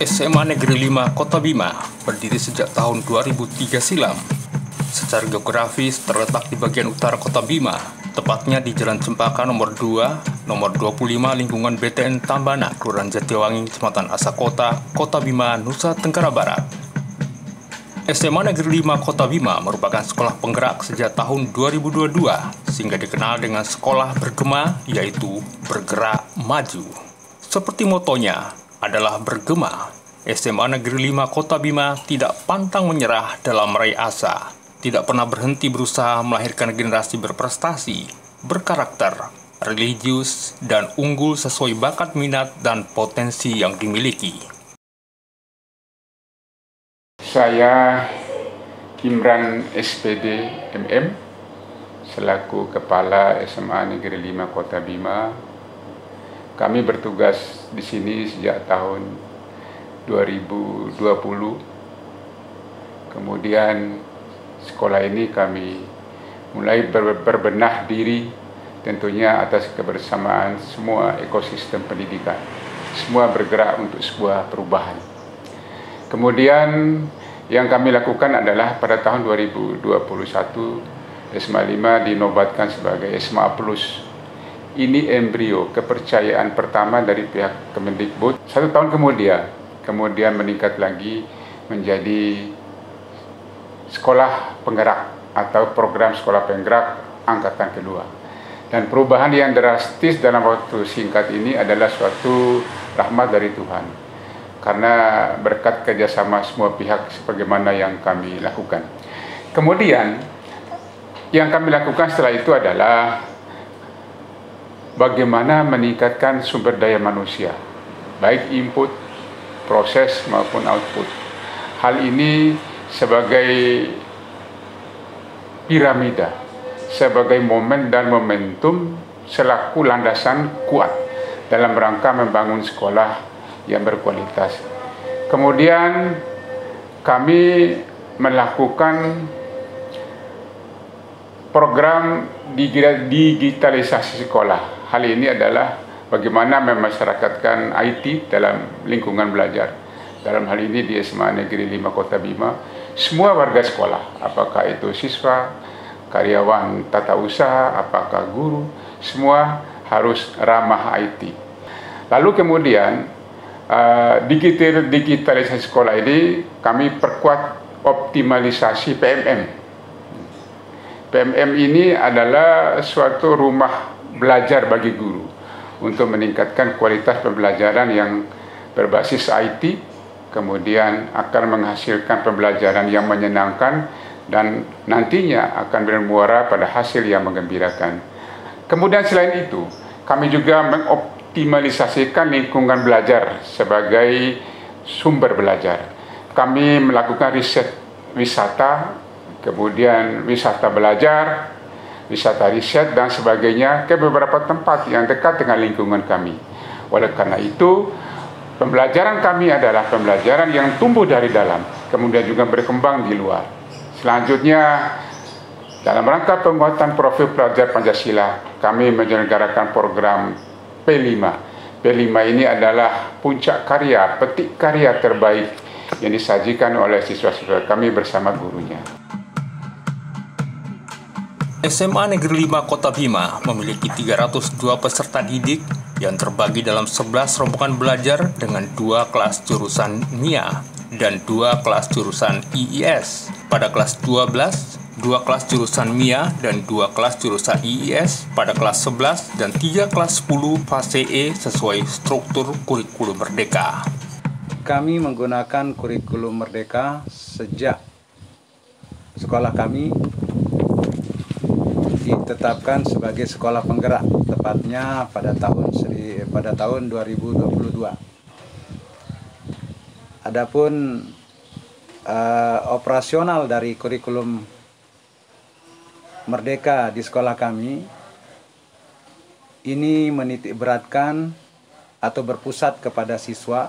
SMA Negeri 5 Kota Bima berdiri sejak tahun 2003 silam. Secara geografis terletak di bagian utara Kota Bima, tepatnya di Jalan Cempaka nomor 2, nomor 25 lingkungan BTN Tambana, Kelurahan Jatiwangi, Kecamatan Asakota, Kota Bima, Nusa Tenggara Barat. SMA Negeri 5 Kota Bima merupakan sekolah penggerak sejak tahun 2022, sehingga dikenal dengan sekolah bergema, yaitu bergerak maju. Seperti motonya adalah bergema, SMA Negeri 5 Kota Bima tidak pantang menyerah dalam meraih asa, tidak pernah berhenti berusaha melahirkan generasi berprestasi, berkarakter, religius, dan unggul sesuai bakat minat dan potensi yang dimiliki. Saya Imran SPD MM selaku Kepala SMA Negeri 5 Kota Bima. Kami bertugas di sini sejak tahun 2020. Kemudian sekolah ini kami mulai berbenah diri, tentunya atas kebersamaan semua ekosistem pendidikan. Semua bergerak untuk sebuah perubahan. Kemudian yang kami lakukan adalah pada tahun 2021 SMA 5 dinobatkan sebagai SMA Plus. Ini embrio kepercayaan pertama dari pihak Kemendikbud. 1 tahun kemudian meningkat lagi menjadi sekolah penggerak atau program sekolah penggerak angkatan kedua. Dan perubahan yang drastis dalam waktu singkat ini adalah suatu rahmat dari Tuhan. Karena berkat kerjasama semua pihak sebagaimana yang kami lakukan. Kemudian yang kami lakukan setelah itu adalah bagaimana meningkatkan sumber daya manusia, baik input, proses maupun output. Hal ini sebagai piramida, sebagai momen dan momentum selaku landasan kuat dalam rangka membangun sekolah yang berkualitas. Kemudian kami melakukan program digitalisasi sekolah. Hal ini adalah bagaimana memasyarakatkan IT dalam lingkungan belajar. Dalam hal ini di SMA Negeri 5 Kota Bima, semua warga sekolah, apakah itu siswa, karyawan tata usaha, apakah guru, semua harus ramah IT. Lalu kemudian digitalisasi sekolah ini kami perkuat optimalisasi PMM. PMM ini adalah suatu rumah belajar bagi guru untuk meningkatkan kualitas pembelajaran yang berbasis IT, kemudian akan menghasilkan pembelajaran yang menyenangkan dan nantinya akan bermuara pada hasil yang menggembirakan. Kemudian selain itu, kami juga mengoptimalisasikan lingkungan belajar sebagai sumber belajar. Kami melakukan riset wisata, kemudian wisata belajar, wisata riset dan sebagainya ke beberapa tempat yang dekat dengan lingkungan kami. Oleh karena itu, pembelajaran kami adalah pembelajaran yang tumbuh dari dalam, kemudian juga berkembang di luar. Selanjutnya, dalam rangka penguatan profil pelajar Pancasila, kami menyelenggarakan program P5. P5 ini adalah puncak karya, petik karya terbaik yang disajikan oleh siswa-siswa kami bersama gurunya. SMA Negeri 5 Kota Bima memiliki 302 peserta didik yang terbagi dalam 11 rombongan belajar dengan 2 kelas jurusan MIA dan 2 kelas jurusan IIS. Pada kelas 12, 2 kelas jurusan MIA dan 2 kelas jurusan IIS pada kelas 11 dan 3 kelas 10 fase E sesuai struktur kurikulum Merdeka. Kami menggunakan kurikulum Merdeka sejak sekolah kami ditetapkan sebagai sekolah penggerak, tepatnya pada tahun 2022. Adapun operasional dari kurikulum Merdeka di sekolah kami ini menitik beratkan atau berpusat kepada siswa,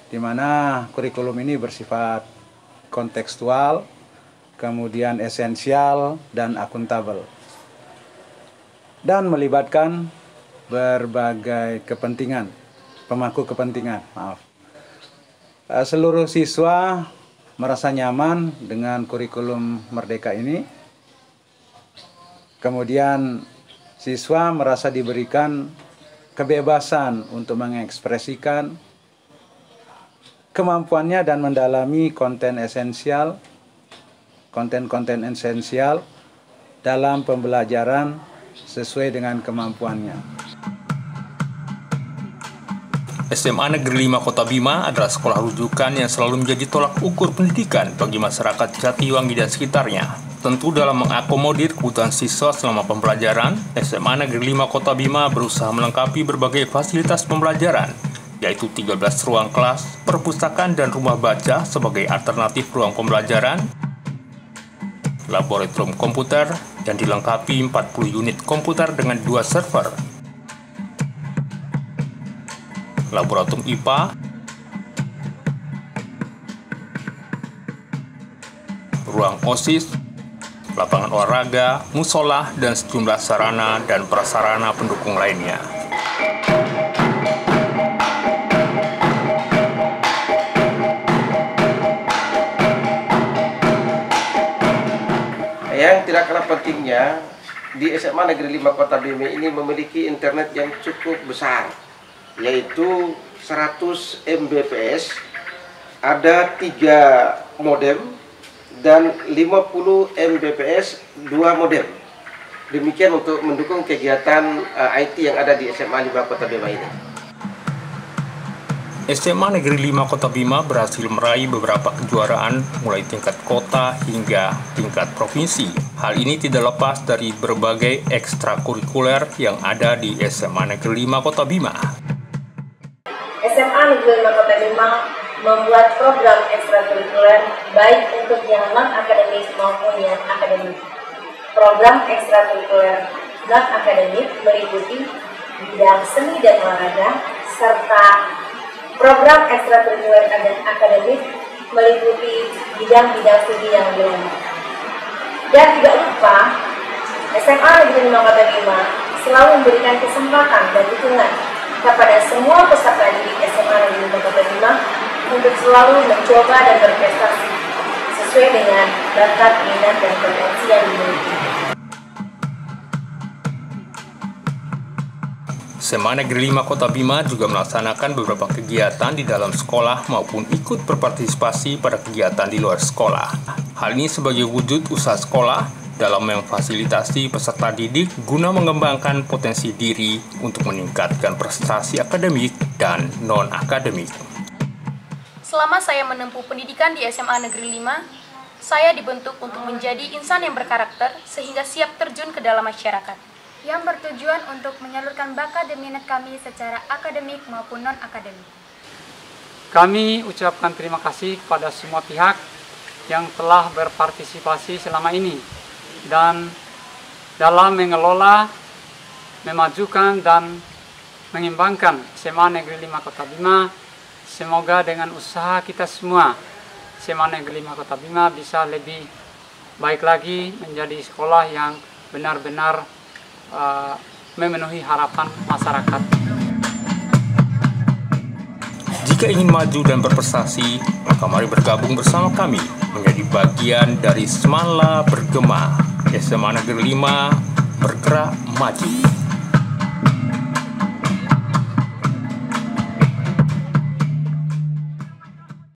di mana kurikulum ini bersifat kontekstual, kemudian esensial dan akuntabel, dan melibatkan berbagai kepentingan, pemangku kepentingan, Seluruh siswa merasa nyaman dengan kurikulum Merdeka ini. Kemudian siswa merasa diberikan kebebasan untuk mengekspresikan kemampuannya dan mendalami konten esensial dalam pembelajaran sesuai dengan kemampuannya. SMA Negeri 5 Kota Bima adalah sekolah rujukan yang selalu menjadi tolak ukur pendidikan bagi masyarakat Jatiwangi dan sekitarnya. Tentu dalam mengakomodir kebutuhan siswa selama pembelajaran, SMA Negeri 5 Kota Bima berusaha melengkapi berbagai fasilitas pembelajaran, yaitu 13 ruang kelas, perpustakaan dan rumah baca sebagai alternatif ruang pembelajaran, laboratorium komputer, dan dilengkapi 40 unit komputer dengan 2 server, laboratorium IPA, ruang OSIS, lapangan olahraga, musola, dan sejumlah sarana dan prasarana pendukung lainnya. Yang tidak kalah pentingnya, di SMA Negeri 5 Kota Bima ini memiliki internet yang cukup besar, yaitu 100 Mbps, ada 3 modem, dan 50 Mbps 2 modem. Demikian untuk mendukung kegiatan IT yang ada di SMA 5 Kota Bima ini. SMA Negeri 5 Kota Bima berhasil meraih beberapa kejuaraan mulai tingkat kota hingga tingkat provinsi. Hal ini tidak lepas dari berbagai ekstrakurikuler yang ada di SMA Negeri 5 Kota Bima. SMA Negeri 5 Kota Bima membuat program ekstrakurikuler baik untuk yang non-akademik maupun yang akademik. Program ekstrakurikuler non-akademik meliputi bidang seni dan olahraga, serta program ekstrakurikuler akademik meliputi bidang-bidang studi yang lain. Dan tidak lupa, SMA Negeri 5 Kota Bima selalu memberikan kesempatan dan dukungan kepada semua peserta didik SMA Negeri 5 Kota Bima untuk selalu mencoba dan berprestasi sesuai dengan bakat, minat, dan potensi yang dimiliki. SMA Negeri 5 Kota Bima juga melaksanakan beberapa kegiatan di dalam sekolah maupun ikut berpartisipasi pada kegiatan di luar sekolah. Hal ini sebagai wujud usaha sekolah dalam memfasilitasi peserta didik guna mengembangkan potensi diri untuk meningkatkan prestasi akademik dan non-akademik. Selama saya menempuh pendidikan di SMA Negeri 5, saya dibentuk untuk menjadi insan yang berkarakter sehingga siap terjun ke dalam masyarakat, yang bertujuan untuk menyalurkan bakat dan minat kami secara akademik maupun non-akademik. Kami ucapkan terima kasih kepada semua pihak yang telah berpartisipasi selama ini dan dalam mengelola, memajukan, dan mengembangkan SMA Negeri 5 Kota Bima. Semoga dengan usaha kita semua, SMA Negeri 5 Kota Bima bisa lebih baik lagi, menjadi sekolah yang benar-benar memenuhi harapan masyarakat. Jika ingin maju dan berprestasi, maka mari bergabung bersama kami menjadi bagian dari Semala Bergema. SMA Negeri 5 bergerak maju.